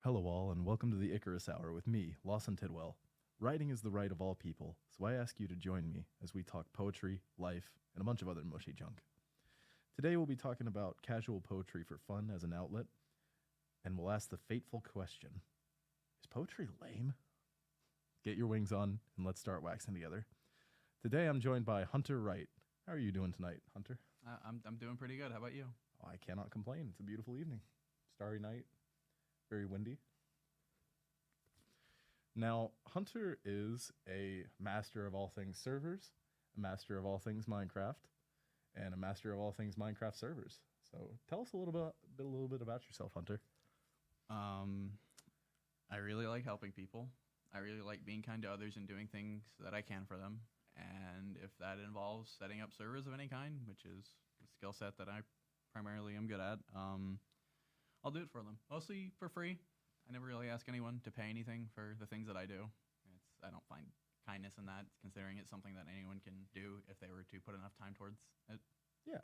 Hello, all, and welcome to the Icarus Hour with me, Lawson Tidwell. Writing is the right of all people, so I ask you to join me as we talk poetry, life, and a bunch of other mushy junk. Today, we'll be talking about casual poetry for fun as an outlet, and we'll ask the fateful question: is poetry lame? Get your wings on, and let's start waxing together. Today, I'm joined by Hunter Wright. How are you doing tonight, Hunter? I'm doing pretty good. How about you? Oh, I cannot complain. It's a beautiful evening. Starry night, very windy. Now, Hunter is a master of all things servers, a master of all things Minecraft, and a master of all things Minecraft servers. So tell us a little bit about yourself, Hunter. Um, I really like helping people. I really like being kind to others and doing things that I can for them. And if that involves setting up servers of any kind, which is a skill set that I primarily am good at, I'll do it for them. Mostly for free. I never really ask anyone to pay anything for the things that I do. I don't find kindness in that, considering it's something that anyone can do if they were to put enough time towards it. Yeah,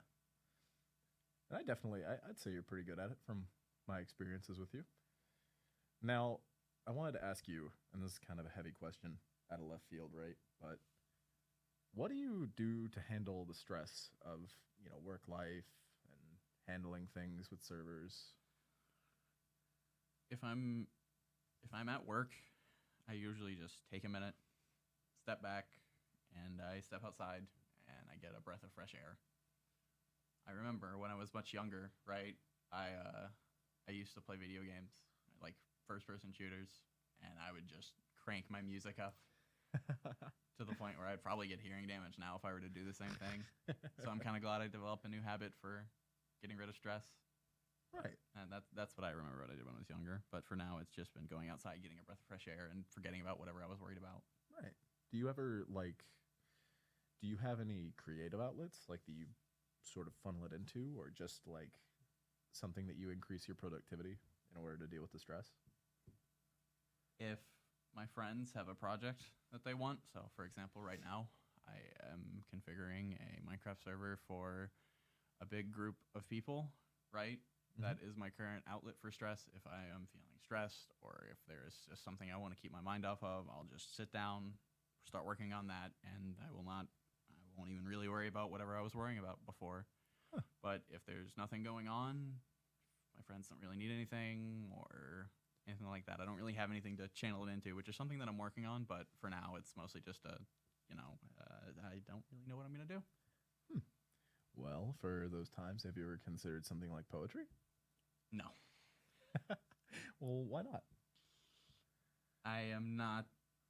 and I'd say you're pretty good at it from my experiences with you. Now, I wanted to ask you, and this is kind of a heavy question out of left field, right? But what do you do to handle the stress of, work life and handling things with servers? If I'm at work, I usually just take a minute, step back, and I step outside and I get a breath of fresh air. I remember when I was much younger, right? I used to play video games, like first person shooters, and I would just crank my music up to the point where I'd probably get hearing damage now if I were to do the same thing. So I'm kind of glad I developed a new habit for getting rid of stress. Right. And that's what I remember what I did when I was younger. But for now, it's just been going outside, getting a breath of fresh air, and forgetting about whatever I was worried about. Right. Do you ever do you have any creative outlets that you sort of funnel it into, or just something that you increase your productivity in order to deal with the stress? If my friends have a project that they want, so for example, right now, I am configuring a Minecraft server for a big group of people, right? Mm-hmm. That is my current outlet for stress. If I am feeling stressed, or if there is just something I want to keep my mind off of, I'll just sit down, start working on that, and I won't even really worry about whatever I was worrying about before. Huh. But if there's nothing going on, my friends don't really need anything or anything like that. I don't really have anything to channel it into, which is something that I'm working on. But for now, it's mostly just I don't really know what I'm going to do. Well, for those times, have you ever considered something like poetry? No. Well, why not? I am not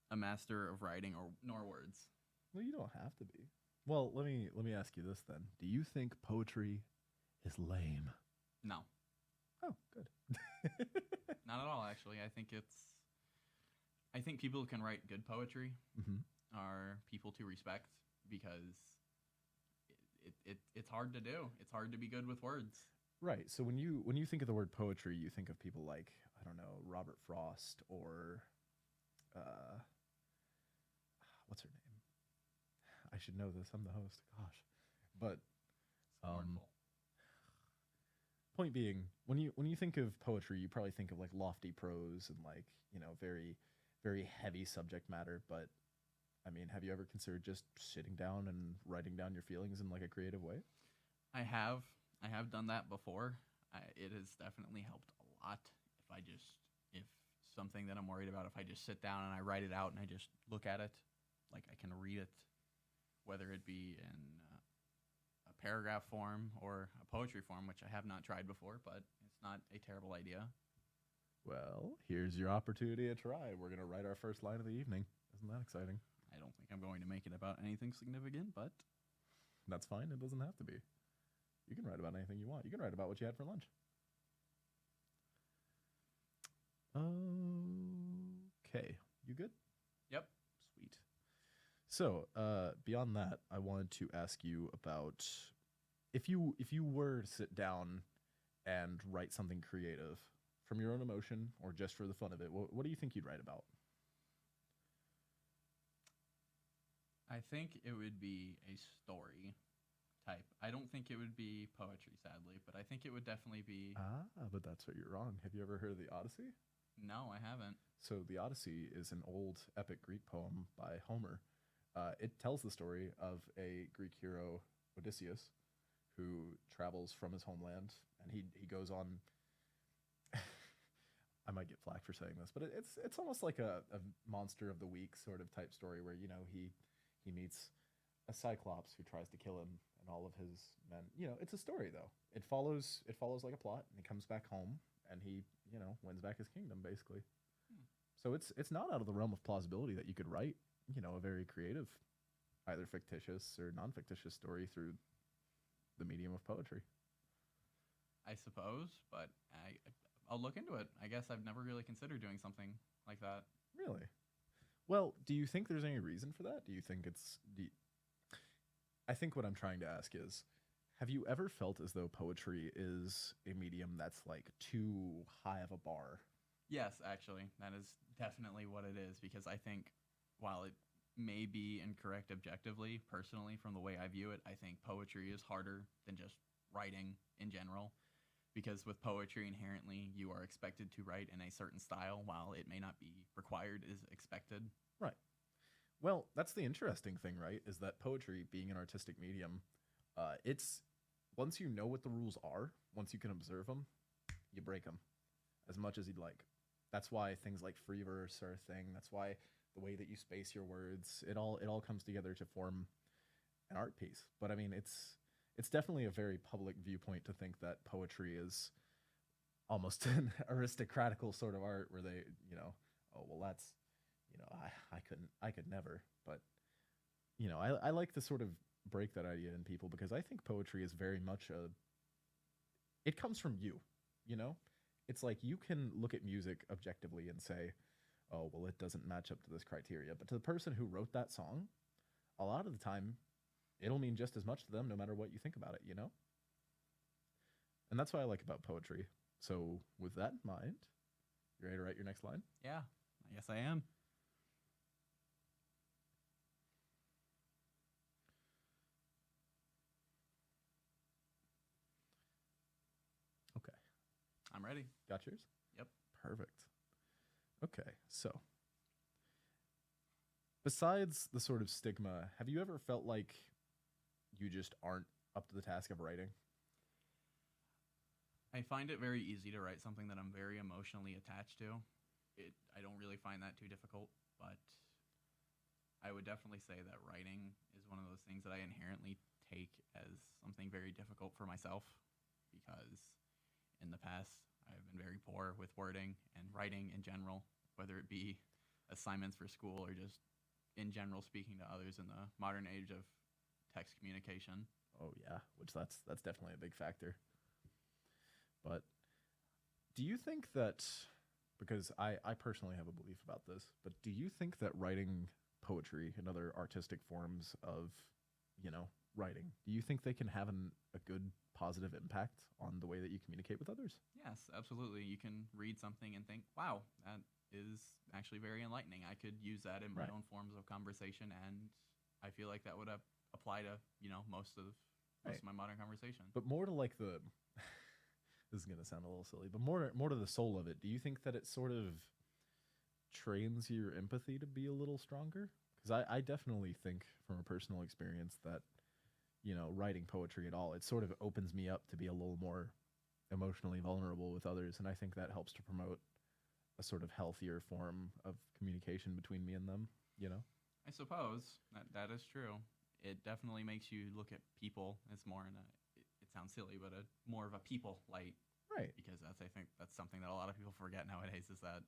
a master of writing nor words. Well, you don't have to be. Well, let me ask you this then. Do you think poetry is lame? No. Oh, good. Not at all, actually. I think people who can write good poetry Mm-hmm. are people to respect, because it's hard to do. It's hard to be good with words. Right. So when you think of the word poetry, you think of people like, I don't know, Robert Frost, or uh, what's her name? I should know this. I'm the host. Gosh, but Scornful. point being, when you think of poetry, you probably think of lofty prose and very very heavy subject matter. But I mean, have you ever considered just sitting down and writing down your feelings in a creative way? I have done that before. It has definitely helped a lot. If something that I'm worried about, if I just sit down and I write it out and I just look at it, like I can read it, whether it be in a paragraph form or a poetry form, which I have not tried before, but it's not a terrible idea. Well, here's your opportunity to try. We're gonna write our first line of the evening. Isn't that exciting? I don't think I'm going to make it about anything significant, but That's fine. It doesn't have to be. You can write about anything you want. You can write about what you had for lunch. Okay. You good? yep. Sweet. So, beyond that, I wanted to ask you about if you were to sit down and write something creative from your own emotion or just for the fun of it, what do you think you'd write about? I think it would be a story type. I don't think it would be poetry, sadly, but I think it would definitely be. Ah, but that's where you're wrong. Have you ever heard of the Odyssey? No, I haven't. So the Odyssey is an old epic Greek poem by Homer. It tells the story of a Greek hero, Odysseus, who travels from his homeland, and he goes on. I might get flack for saying this, but it's almost like a monster of the week sort of type story where he meets a cyclops who tries to kill him and all of his men. It's a story though. It follows like a plot, and he comes back home and he wins back his kingdom basically. Hmm. So it's not out of the realm of plausibility that you could write a very creative, either fictitious or non-fictitious story through the medium of poetry. I suppose, but I'll look into it. I guess I've never really considered doing something like that. Really? Well, do you think there's any reason for that? Do you think I think what I'm trying to ask is, have you ever felt as though poetry is a medium that's like too high of a bar? Yes, actually, that is definitely what it is because I think while it may be incorrect objectively, personally, from the way I view it, I think poetry is harder than just writing in general. Because with poetry, inherently, you are expected to write in a certain style, while it may not be required is expected. Right. Well, that's the interesting thing, right? Is that poetry, being an artistic medium, it's once you know what the rules are, once you can observe them, you break them as much as you'd like. That's why things like free verse are a thing. That's why the way that you space your words, it all comes together to form an art piece. But I mean, it's definitely a very public viewpoint to think that poetry is almost an aristocratical sort of art where they, oh well, that's, I could never. But I like to sort of break that idea in people because I think poetry is very much it comes from you, you know? It's like you can look at music objectively and say, oh, well, it doesn't match up to this criteria. But to the person who wrote that song, a lot of the time, it'll mean just as much to them no matter what you think about it? And that's what I like about poetry. So, with that in mind, you ready to write your next line? Yeah, I guess I am. Okay. I'm ready. Got yours? Yep. Perfect. Okay, so besides the sort of stigma, have you ever felt like you just aren't up to the task of writing? I find it very easy to write something that I'm very emotionally attached to. I don't really find that too difficult, but I would definitely say that writing is one of those things that I inherently take as something very difficult for myself because in the past I've been very poor with wording and writing in general, whether it be assignments for school or just in general speaking to others in the modern age of text communication. Oh yeah, which that's definitely a big factor. But do you think that, because I personally have a belief about this, but do you think that writing poetry and other artistic forms of, writing, do you think they can have a good positive impact on the way that you communicate with others? Yes, absolutely. You can read something and think, wow, that is actually very enlightening. I could use that in my Right. own forms of conversation, and I feel like that would apply to, most of my modern conversation. But more to like the this is gonna sound a little silly, but more to the soul of it. Do you think that it sort of trains your empathy to be a little stronger? Because I definitely think from a personal experience that writing poetry at all, it sort of opens me up to be a little more emotionally vulnerable with others, and I think that helps to promote a sort of healthier form of communication between me and them. I suppose that is true. It definitely makes you look at people as more in it sounds silly, but more of a people light. Right. Because I think that's something that a lot of people forget nowadays is that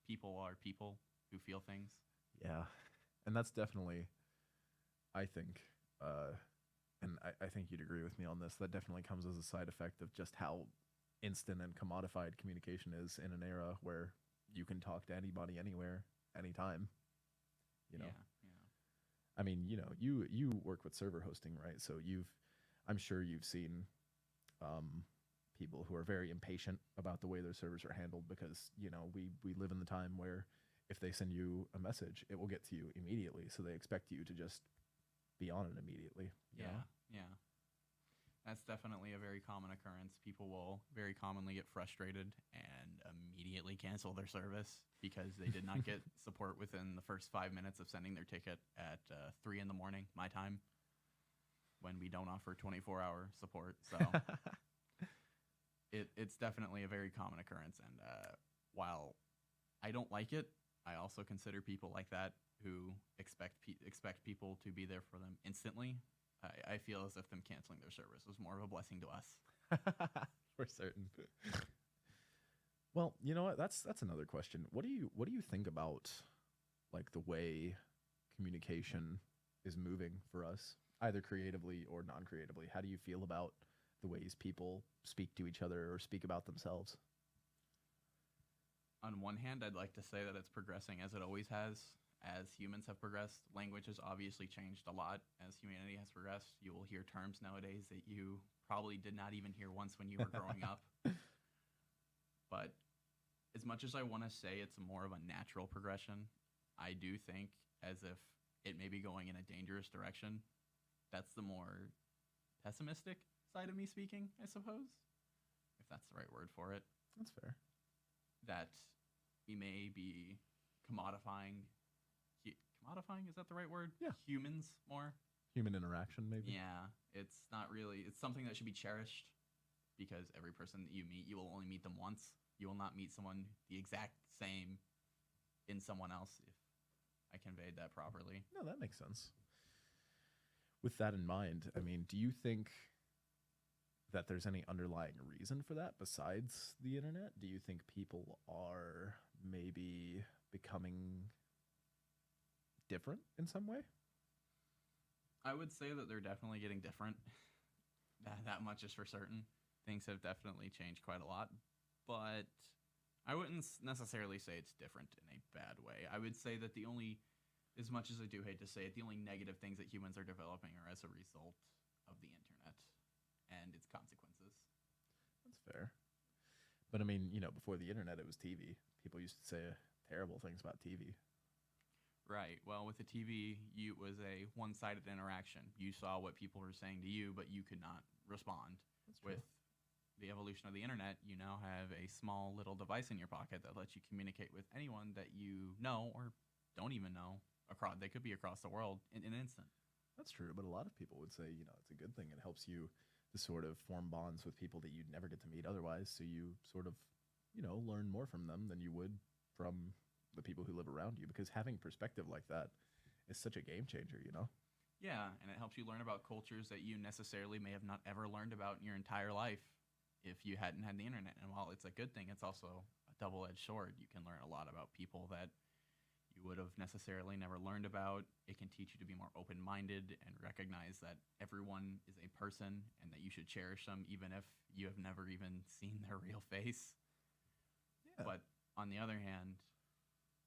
people are people who feel things. Yeah, and that's definitely, I think, and I think you'd agree with me on this. That definitely comes as a side effect of just how instant and commodified communication is in an era where you can talk to anybody, anywhere, anytime. You know, Yeah. I mean, you work with server hosting, right? So I'm sure you've seen people who are very impatient about the way their servers are handled because we live in the time where if they send you a message, it will get to you immediately. So they expect you to just be on it immediately. you know? Yeah. That's definitely a very common occurrence. People will very commonly get frustrated and immediately cancel their service because they did not get support within the first 5 minutes of sending their ticket at 3 in the morning, my time, when we don't offer 24-hour support. So it's definitely a very common occurrence. And while I don't like it, I also consider people like that who expect people to be there for them instantly. I feel as if them canceling their service was more of a blessing to us. For certain. Well, you know what? That's another question. What do you think about like the way communication is moving for us, either creatively or non-creatively? How do you feel about the ways people speak to each other or speak about themselves? On one hand, I'd like to say that it's progressing as it always has. As humans have progressed, language has obviously changed a lot. As humanity has progressed, you will hear terms nowadays that you probably did not even hear once when you were growing up. But as much as I want to say it's more of a natural progression, I do think as if it may be going in a dangerous direction. That's the more pessimistic side of me speaking, I suppose, if that's the right word for it. That's fair. That we may be commodifying. Commodifying, is that the right word? Yeah. Humans more. Human interaction, maybe? Yeah, it's not really. It's something that should be cherished because every person that you meet, you will only meet them once. You will not meet someone the exact same in someone else, if I conveyed that properly. No, that makes sense. With that in mind, I mean, do you think that there's any underlying reason for that besides the internet? Do you think people are maybe becoming different in some way? I would say that they're definitely getting different. That much is for certain. Things have definitely changed quite a lot, but I wouldn't necessarily say it's different in a bad way. I would say that the only, as much as I do hate to say it, the only negative things that humans are developing are as a result of the internet and its consequences. That's fair. But I mean, before the internet, it was TV. People used to say terrible things about TV. Right. Well, with the TV, it was a one-sided interaction. You saw what people were saying to you, but you could not respond. That's true. With the evolution of the internet, you now have a small little device in your pocket that lets you communicate with anyone that you know or don't even know. They could be across the world in an instant. That's true, but a lot of people would say, it's a good thing. It helps you to sort of form bonds with people that you'd never get to meet otherwise. So you sort of, learn more from them than you would from the people who live around you, because having perspective like that is such a game changer, Yeah, and it helps you learn about cultures that you necessarily may have not ever learned about in your entire life if you hadn't had the internet. And while it's a good thing, it's also a double-edged sword. You can learn a lot about people that you would have necessarily never learned about. It can teach you to be more open-minded and recognize that everyone is a person and that you should cherish them even if you have never even seen their real face. Yeah. But on the other hand,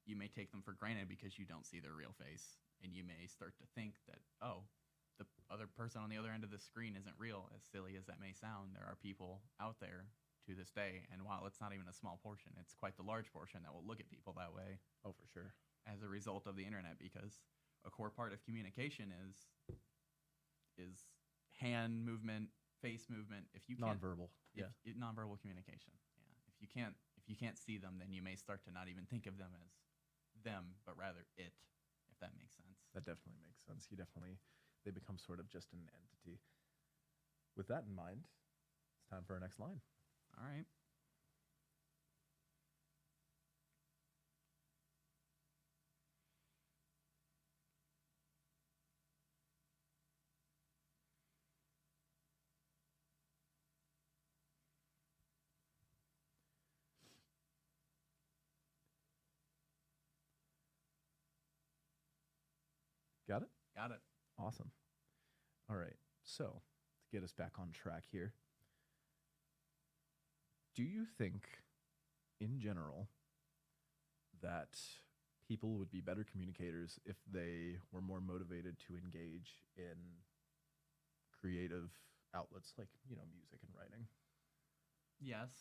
you may take them for granted because you don't see their real face, and you may start to think that, oh, the other person on the other end of the screen isn't real. As silly as that may sound, there are people out there to this day, and while it's not even a small portion, it's quite the large portion that will look at people that way. Oh, for sure. As a result of the internet, because a core part of communication is hand movement, face movement. If you can't, Nonverbal. Yeah. Nonverbal communication. Yeah. If you can't see them, then you may start to not even think of them as them, but rather it, if that makes sense. That definitely makes sense. They become sort of just an entity. With that in mind, it's time for our next line. All right. Got it? Got it. Awesome. All right. So, to get us back on track here, do you think, in general, that people would be better communicators if they were more motivated to engage in creative outlets like, music and writing? Yes,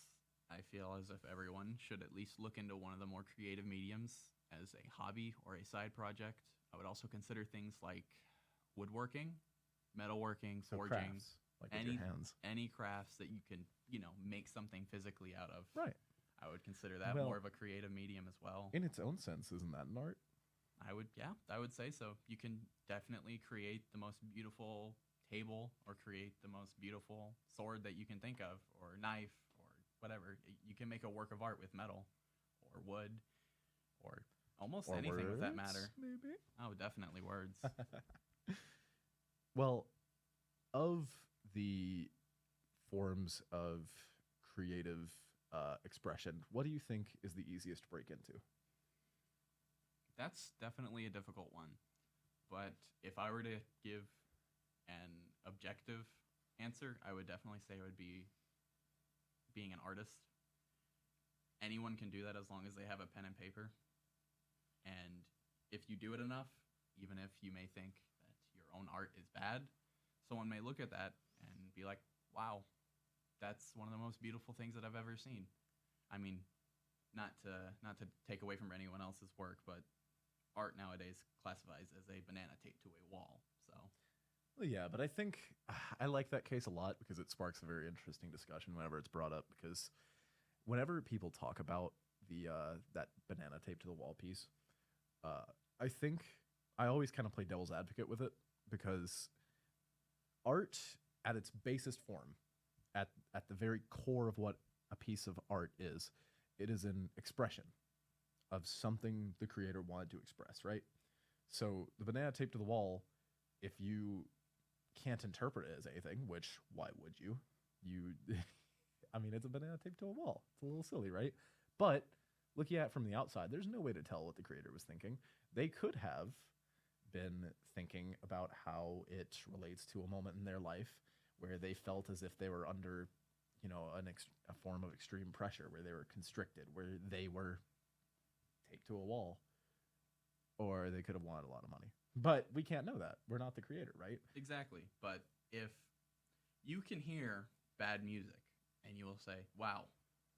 I feel as if everyone should at least look into one of the more creative mediums as a hobby or a side project. I would also consider things like woodworking, metalworking, So forging. crafts. like with any your hands. any crafts that you can, make something physically out of. Right. I would consider that Well, more of a creative medium as well. In its own sense, isn't that an art? I would say so. You can definitely create the most beautiful table or create the most beautiful sword that you can think of, or knife, or whatever. You can make a work of art with metal or wood or almost Or anything with that words, matter. maybe? Oh, definitely words. Well, of the forms of creative expression, what do you think is the easiest to break into? That's definitely a difficult one. But if I were to give an objective answer, I would definitely say it would be being an artist. Anyone can do that as long as they have a pen and paper. And if you do it enough, even if you may think that your own art is bad, someone may look at that and be like, wow, that's one of the most beautiful things that I've ever seen. I mean, not to take away from anyone else's work, but art nowadays classifies as a banana taped to a wall. So Well, yeah, but I think I like that case a lot because it sparks a very interesting discussion whenever it's brought up. Because whenever people talk about the that banana tape to the wall piece, I think I always kind of play devil's advocate with it because art, at its basest form, at the very core of what a piece of art is, it is an expression of something the creator wanted to express, right? So the banana taped to the wall, if you can't interpret it as anything, which why would you? You, I mean, it's a banana taped to a wall. It's a little silly, right? But looking at it from the outside, there's no way to tell what the creator was thinking. They could have been thinking about how it relates to a moment in their life where they felt as if they were under, a form of extreme pressure, where they were constricted, where they were taped to a wall, or they could have wanted a lot of money. But we can't know that. We're not the creator, right? exactly. But if you can hear bad music and you will say, wow,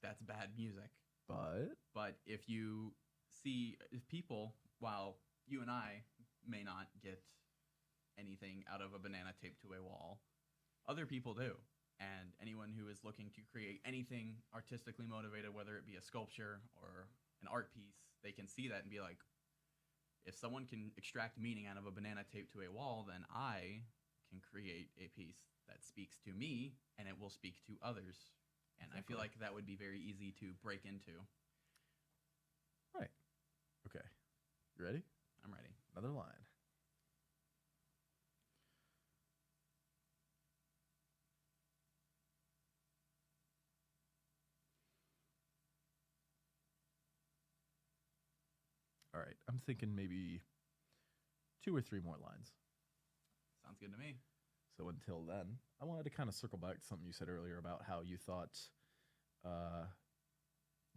that's bad music. But If people, while you and I may not get anything out of a banana taped to a wall, other people do. And anyone who is looking to create anything artistically motivated, whether it be a sculpture or an art piece, they can see that and be like, if someone can extract meaning out of a banana taped to a wall, then I can create a piece that speaks to me and it will speak to others. And I feel Exactly. like that would be very easy to break into. right. Okay. You ready? I'm ready. Another line. All right. I'm thinking maybe 2 or 3 more lines. Sounds good to me. So until then, I wanted to kind of circle back to something you said earlier about how you thought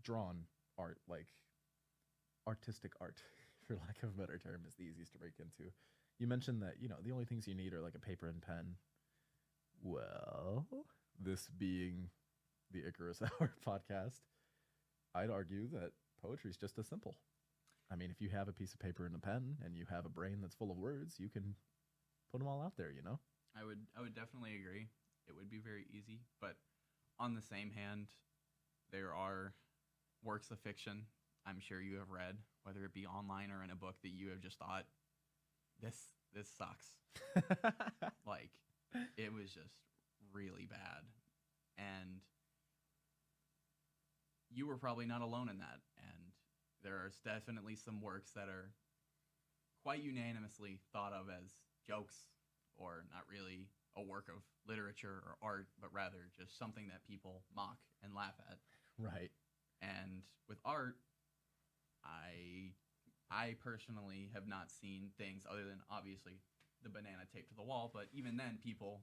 drawn art, like artistic art, for lack of a better term, is the easiest to break into. You mentioned that, the only things you need are like a paper and pen. Well, this being the Icarus Hour podcast, I'd argue that poetry is just as simple. I mean, if you have a piece of paper and a pen and you have a brain that's full of words, you can put them all out there, I would definitely agree. It would be very easy, but on the same hand, there are works of fiction I'm sure you have read, whether it be online or in a book, that you have just thought, this sucks. Like, it was just really bad. And you were probably not alone in that. And there are definitely some works that are quite unanimously thought of as jokes, or not really a work of literature or art, but rather just something that people mock and laugh at. Right. And with art, I personally have not seen things other than obviously the banana taped to the wall, but even then people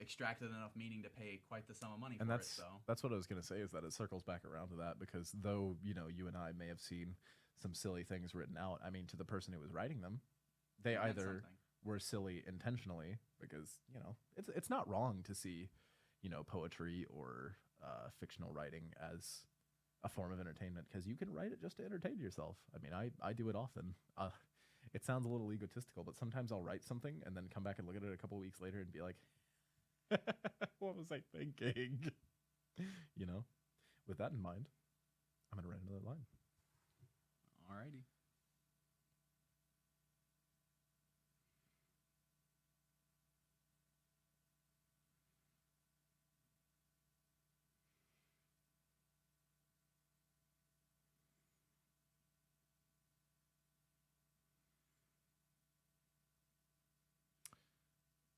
extracted enough meaning to pay quite the sum of money And for that's it. So that's what I was going to say, is that it circles back around to that, because though, you and I may have seen some silly things written out, I mean, to the person who was writing them, they it meant either something. were silly intentionally, because, it's not wrong to see, poetry or fictional writing as a form of entertainment, because you can write it just to entertain yourself. I mean, I do it often. It sounds a little egotistical, but sometimes I'll write something and then come back and look at it a couple weeks later and be like, What was I thinking? You know, with that in mind, I'm going to write another line. Alrighty.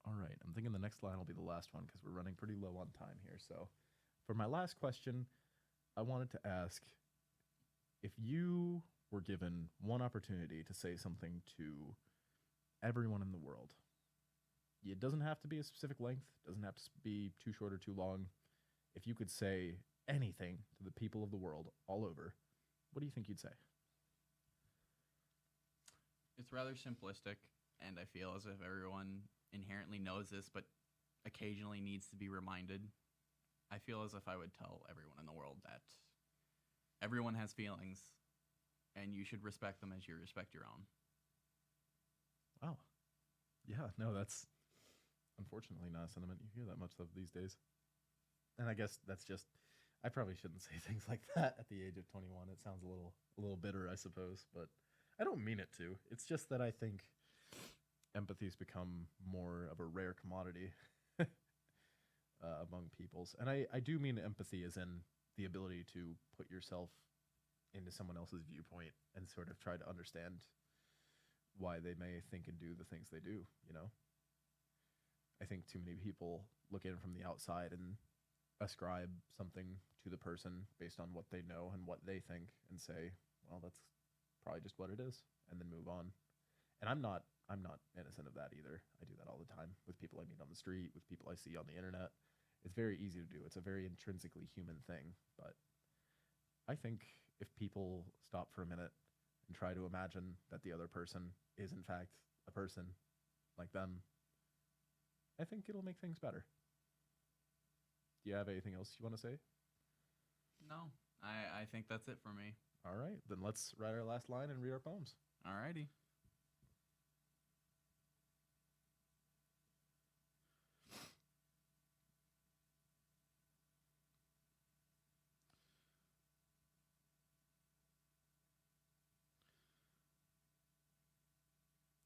All right. I'm thinking the next line will be the last one because we're running pretty low on time here. So, for my last question, I wanted to ask if you were given one opportunity to say something to everyone in the world, it doesn't have to be a specific length, doesn't have to be too short or too long. If you could say anything to the people of the world all over, what do you think you'd say? It's rather simplistic, and I feel as if everyone inherently knows this, but occasionally needs to be reminded. I feel as if I would tell everyone in the world that everyone has feelings, and you should respect them as you respect your own. Wow. Yeah, no, that's unfortunately not a sentiment you hear that much of these days. And I guess that's just I probably shouldn't say things like that at the age of 21. It sounds a little bitter, I suppose, but I don't mean it to. It's just that I think empathy's become more of a rare commodity among peoples. And I do mean empathy as in the ability to put yourself into someone else's viewpoint and sort of try to understand why they may think and do the things they do, you know? I think too many people look in from the outside and ascribe something to the person based on what they know and what they think and say, well, that's probably just what it is, and then move on. And I'm not innocent of that either. I do that all the time with people I meet on the street, with people I see on the internet. It's very easy to do. It's a very intrinsically human thing. But I think if people stop for a minute and try to imagine that the other person is in fact a person like them, I think it'll make things better. Do you have anything else you want to say? No, I think that's it for me. All right, then let's write our last line and read our poems. Alrighty.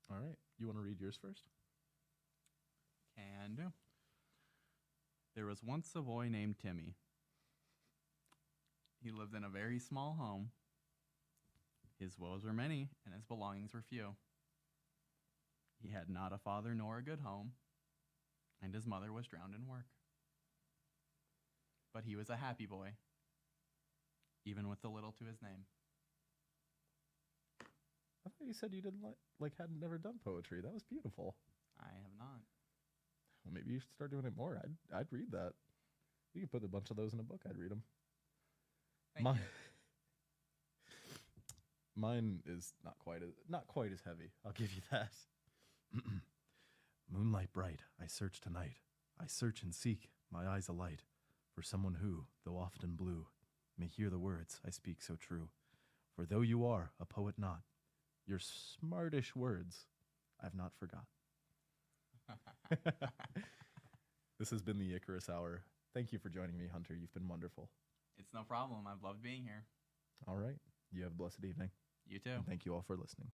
All right, you want to read yours first? Can do. There was once a boy named Timmy. He lived in a very small home. His woes were many, and his belongings were few. He had not a father nor a good home, and his mother was drowned in work. But he was a happy boy, even with the little to his name. I thought you said you didn't hadn't never done poetry. That was beautiful. I have not. Well, maybe you should start doing it more. I'd read that. You could put a bunch of those in a book. I'd read them. Thank you. Mine is not quite as heavy. I'll give you that. Moonlight bright, I search tonight. I search and seek, my eyes alight, for someone who, though often blue, may hear the words I speak so true. For though you are a poet not, your smartish words I've not forgot. This has been the Icarus Hour. Thank you for joining me, Hunter. You've been wonderful. It's no problem. I've loved being here. All right. You have a blessed evening. You too. And thank you all for listening.